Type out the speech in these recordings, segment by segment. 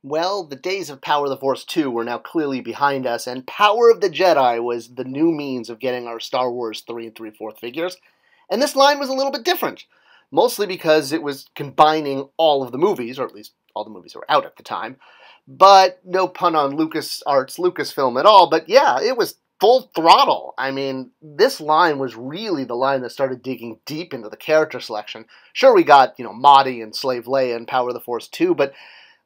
Well, the days of Power of the Force 2 were now clearly behind us, and Power of the Jedi was the new means of getting our Star Wars 3 and 3/4 figures. And this line was a little bit different, mostly because it was combining all of the movies, or at least all the movies that were out at the time. But no pun on LucasArts, Lucasfilm at all, but yeah, it was full throttle. I mean, this line was really the line that started digging deep into the character selection. Sure, we got, Mahdi and Slave Leia in Power of the Force 2, but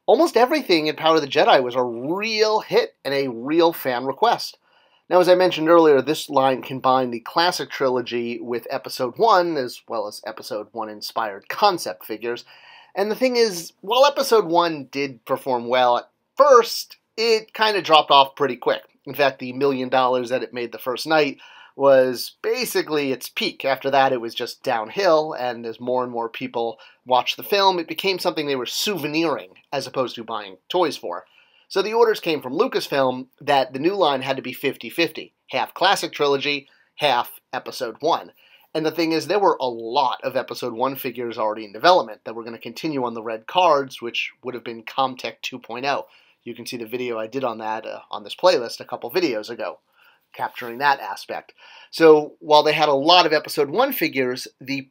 almost everything in Power of the Jedi was a real hit and a real fan request. Now, as I mentioned earlier, this line combined the Classic Trilogy with Episode 1, as well as Episode 1-inspired concept figures. And the thing is, while Episode 1 did perform well at first, it kind of dropped off pretty quick. In fact, the $1 million that it made the first night was basically its peak. After that, it was just downhill, and as more and more people watched the film, it became something they were souveniring as opposed to buying toys for. So the orders came from Lucasfilm that the new line had to be 50-50, half Classic Trilogy, half Episode 1. And the thing is, there were a lot of Episode 1 figures already in development that were going to continue on the red cards, which would have been Comtech 2.0. You can see the video I did on that on this playlist a couple videos ago, capturing that aspect. So while they had a lot of Episode 1 figures, the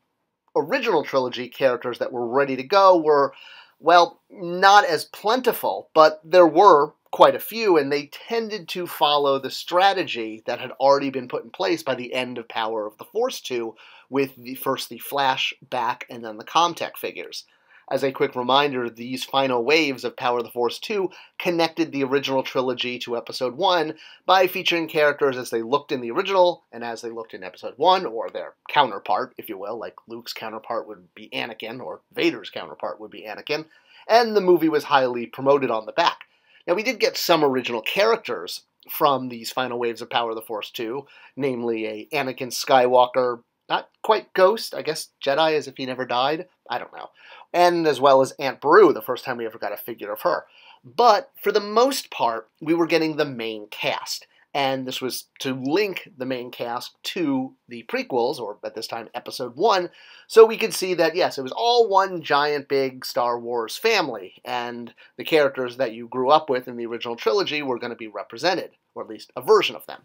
original trilogy characters that were ready to go were, well, not as plentiful, but there were quite a few, and they tended to follow the strategy that had already been put in place by the end of Power of the Force 2, with first the flashback and then the Comtech figures. As a quick reminder, these final waves of Power of the Force 2 connected the original trilogy to Episode 1 by featuring characters as they looked in the original and as they looked in Episode 1, or their counterpart, if you will, like Luke's counterpart would be Anakin, or Vader's counterpart would be Anakin, and the movie was highly promoted on the back. Now, we did get some original characters from these final waves of Power of the Force 2, namely a Anakin Skywalker, not quite ghost, I guess Jedi as if he never died, I don't know, and as well as Aunt Beru, the first time we ever got a figure of her. But for the most part, we were getting the main cast, and this was to link the main cast to the prequels, or at this time Episode 1, so we could see that, yes, it was all one giant big Star Wars family, and the characters that you grew up with in the original trilogy were going to be represented, or at least a version of them.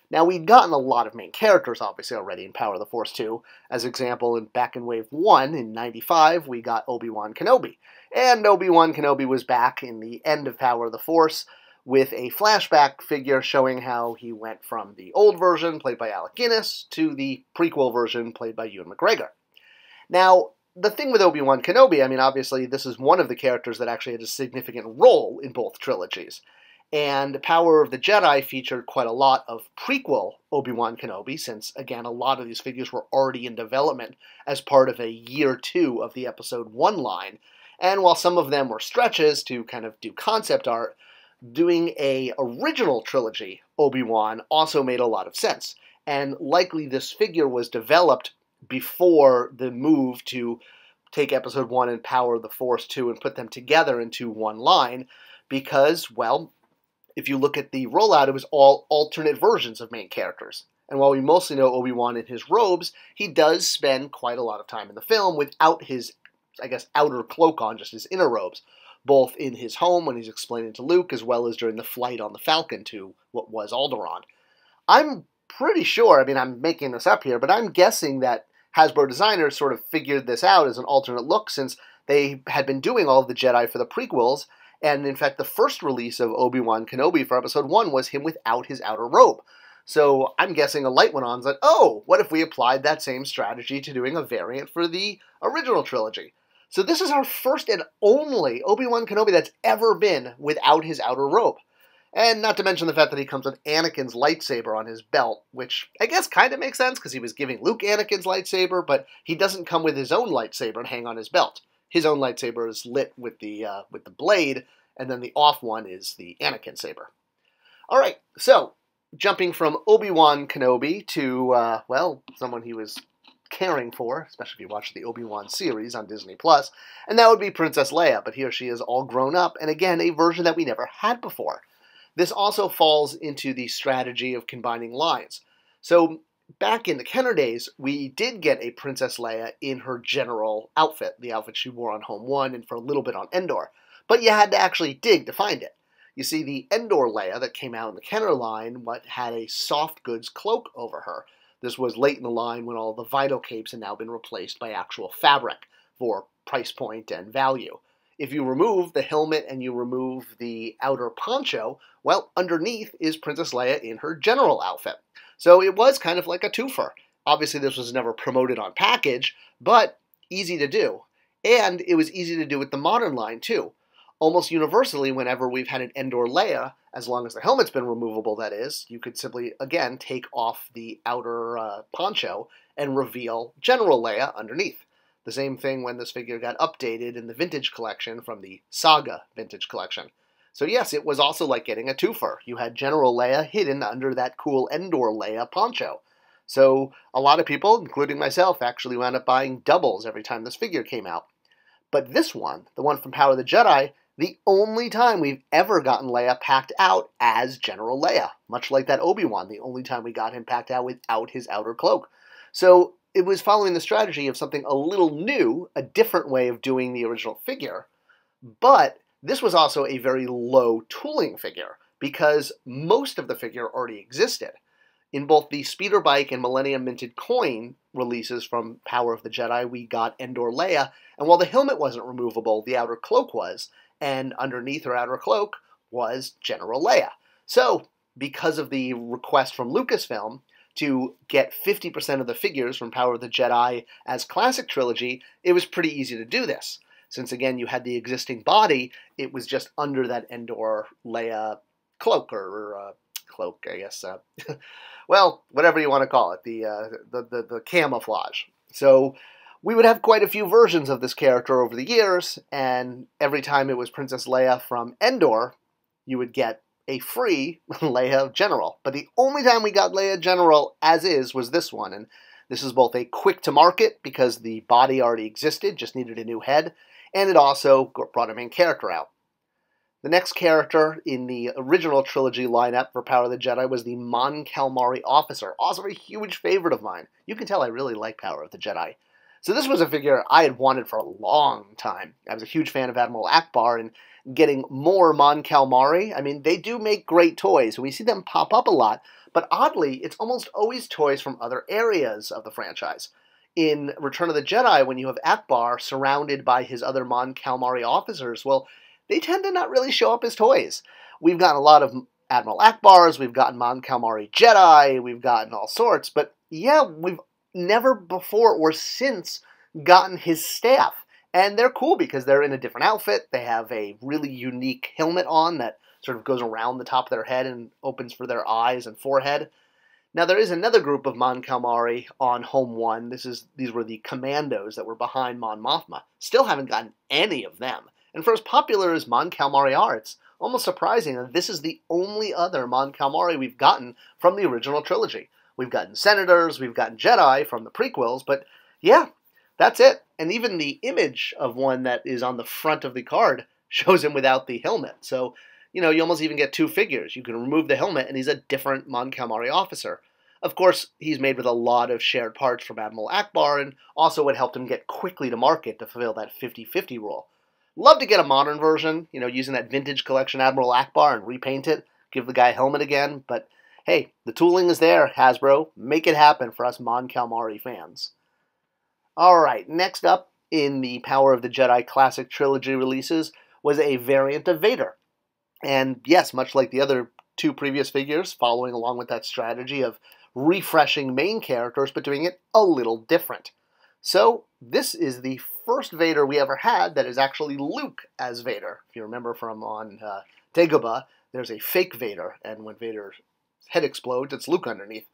Now, we'd gotten a lot of main characters, obviously, already in Power of the Force 2. As example, back in Wave 1, in '95, we got Obi-Wan Kenobi. And Obi-Wan Kenobi was back in the end of Power of the Force with a flashback figure showing how he went from the old version, played by Alec Guinness, to the prequel version, played by Ewan McGregor. Now, the thing with Obi-Wan Kenobi, I mean, obviously, this is one of the characters that actually had a significant role in both trilogies. And Power of the Jedi featured quite a lot of prequel Obi-Wan Kenobi, since, again, a lot of these figures were already in development as part of a year 2 of the Episode 1 line. And while some of them were stretches to kind of do concept art, doing a original trilogy Obi-Wan also made a lot of sense. And likely this figure was developed before the move to take Episode 1 and Power of the Force 2 and put them together into one line, because, well, if you look at the rollout, it was all alternate versions of main characters. And while we mostly know Obi-Wan in his robes, he does spend quite a lot of time in the film without his, I guess, outer cloak on, just his inner robes, both in his home when he's explaining to Luke, as well as during the flight on the Falcon to what was Alderaan. I'm pretty sure, I mean, I'm making this up here, but I'm guessing that Hasbro designers sort of figured this out as an alternate look, since they had been doing all of the Jedi for the prequels. And in fact, the first release of Obi-Wan Kenobi for Episode 1 was him without his outer robe. So I'm guessing a light went on and said, oh, what if we applied that same strategy to doing a variant for the original trilogy? So this is our first and only Obi-Wan Kenobi that's ever been without his outer robe. And not to mention the fact that he comes with Anakin's lightsaber on his belt, which I guess kind of makes sense because he was giving Luke Anakin's lightsaber, but he doesn't come with his own lightsaber and hang on his belt. His own lightsaber is lit with the blade, and then the off one is the Anakin saber. All right, so jumping from Obi-Wan Kenobi to, well, someone he was caring for, especially if you watch the Obi-Wan series on Disney+, and that would be Princess Leia, but here she is all grown up, and again, a version that we never had before. This also falls into the strategy of combining lines. So back in the Kenner days, we did get a Princess Leia in her general outfit, the outfit she wore on Home 1 and for a little bit on Endor. but you had to actually dig to find it. You see, the Endor Leia that came out in the Kenner line had a soft goods cloak over her. This was late in the line when all the vital capes had now been replaced by actual fabric for price point and value. If you remove the helmet and you remove the outer poncho, well, underneath is Princess Leia in her general outfit. So it was kind of like a twofer. Obviously, this was never promoted on package, but easy to do. And it was easy to do with the modern line, too. Almost universally, whenever we've had an Endor Leia, as long as the helmet's been removable, that is, you could simply, again, take off the outer poncho and reveal General Leia underneath. The same thing when this figure got updated in the Vintage Collection from the Saga Vintage Collection. So yes, it was also like getting a twofer. You had General Leia hidden under that cool Endor Leia poncho. So a lot of people, including myself, actually wound up buying doubles every time this figure came out. But this one, the one from Power of the Jedi, the only time we've ever gotten Leia packed out as General Leia. Much like that Obi-Wan, the only time we got him packed out without his outer cloak. So it was following the strategy of something a little new, a different way of doing the original figure. But this was also a very low tooling figure, because most of the figure already existed. In both the Speeder Bike and Millennium Minted Coin releases from Power of the Jedi, we got Endor Leia, and while the helmet wasn't removable, the outer cloak was, and underneath her outer cloak was General Leia. So, because of the request from Lucasfilm to get 50% of the figures from Power of the Jedi as Classic Trilogy, it was pretty easy to do this. Since, again, you had the existing body, it was just under that Endor Leia cloak, or cloak, I guess. Well, whatever you want to call it, the camouflage. So we would have quite a few versions of this character over the years, and every time it was Princess Leia from Endor, you would get a free Leia General. But the only time we got Leia General as is was this one, and this is both a quick to market because the body already existed, just needed a new head, and it also brought a main character out. The next character in the original trilogy lineup for Power of the Jedi was the Mon Calamari Officer, also a huge favorite of mine. You can tell I really like Power of the Jedi. So this was a figure I had wanted for a long time. I was a huge fan of Admiral Akbar, and getting more Mon Calamari, I mean, they do make great toys, and we see them pop up a lot, but oddly, it's almost always toys from other areas of the franchise. In Return of the Jedi, when you have Akbar surrounded by his other Mon Calamari officers, well, they tend to not really show up as toys. We've gotten a lot of Admiral Akbars, we've gotten Mon Calamari Jedi, we've gotten all sorts, but yeah, we've never before or since gotten his staff. And they're cool because they're in a different outfit, they have a really unique helmet on that sort of goes around the top of their head and opens for their eyes and forehead. Now there is another group of Mon Calamari on Home 1. These were the commandos that were behind Mon Mothma. Still haven't gotten any of them. And for as popular as Mon Calamari are, it's almost surprising that this is the only other Mon Calamari we've gotten from the original trilogy. We've gotten Senators, we've gotten Jedi from the prequels, but yeah, that's it. And even the image of one that is on the front of the card shows him without the helmet. So, you almost even get two figures. You can remove the helmet and he's a different Mon Calamari officer. Of course, he's made with a lot of shared parts from Admiral Akbar, and also what helped him get quickly to market to fulfill that 50-50 rule. Love to get a modern version, using that vintage collection Admiral Akbar and repaint it, give the guy a helmet again, but hey, the tooling is there, Hasbro. Make it happen for us Mon Calamari fans. Alright, next up in the Power of the Jedi Classic Trilogy releases was a variant of Vader. And yes, much like the other two previous figures, following along with that strategy of refreshing main characters, but doing it a little different. So, this is the first Vader we ever had that is actually Luke as Vader. If you remember from on Dagobah, there's a fake Vader, and when Vader's head explodes, it's Luke underneath.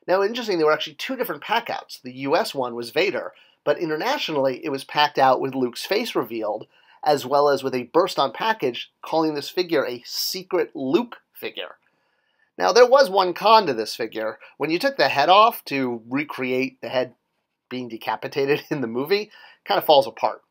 Now, interesting, there were actually two different packouts. The US one was Vader, but internationally, it was packed out with Luke's face revealed, as well as with a burst-on package calling this figure a secret Luke figure. Now, there was one con to this figure. When you took the head off to recreate the head being decapitated in the movie, it kind of falls apart.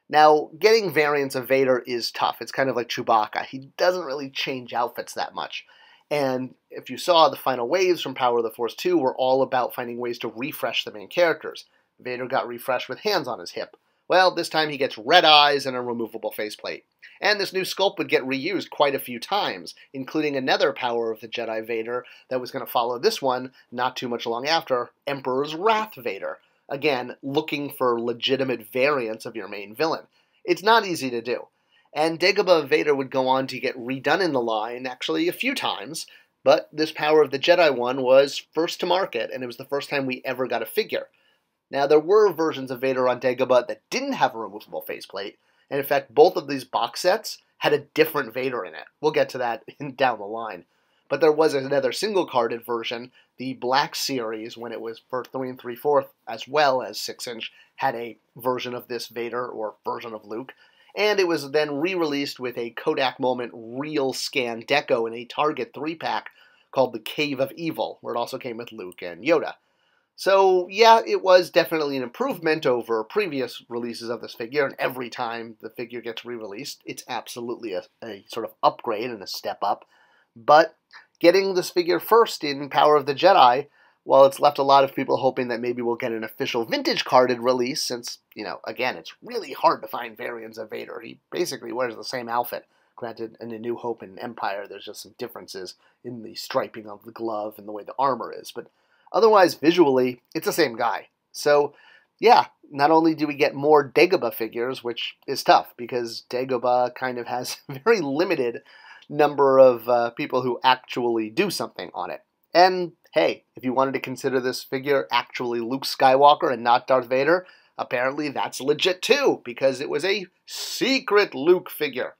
Now, getting variants of Vader is tough. It's kind of like Chewbacca. He doesn't really change outfits that much. And if you saw, the final waves from Power of the Force 2 were all about finding ways to refresh the main characters. Vader got refreshed with hands on his hip. Well, this time he gets red eyes and a removable faceplate. And this new sculpt would get reused quite a few times, including another Power of the Jedi Vader that was going to follow this one not too much long after, Emperor's Wrath Vader. Again, looking for legitimate variants of your main villain. It's not easy to do. And Dagobah Vader would go on to get redone in the line actually a few times, but this Power of the Jedi one was first to market, and it was the first time we ever got a figure. Now, there were versions of Vader on Dagobah that didn't have a removable faceplate, and in fact, both of these box sets had a different Vader in it. We'll get to that down the line. But there was another single-carded version, the Black Series, when it was for 3 3/4, as well as 6-inch, had a version of this Vader, or version of Luke, and it was then re-released with a Kodak Moment real scan deco in a Target 3-pack called the Cave of Evil, where it also came with Luke and Yoda. So, yeah, it was definitely an improvement over previous releases of this figure, and every time the figure gets re-released, it's absolutely a sort of upgrade and a step up. But getting this figure first in Power of the Jedi, well, it's left a lot of people hoping that maybe we'll get an official vintage carded release, since, again, it's really hard to find variants of Vader. He basically wears the same outfit. Granted, in A New Hope and Empire, there's just some differences in the striping of the glove and the way the armor is, but otherwise, visually, it's the same guy. So, yeah, not only do we get more Dagobah figures, which is tough, because Dagobah kind of has a very limited number of people who actually do something on it. And, hey, if you wanted to consider this figure actually Luke Skywalker and not Darth Vader, apparently that's legit too, because it was a secret Luke figure.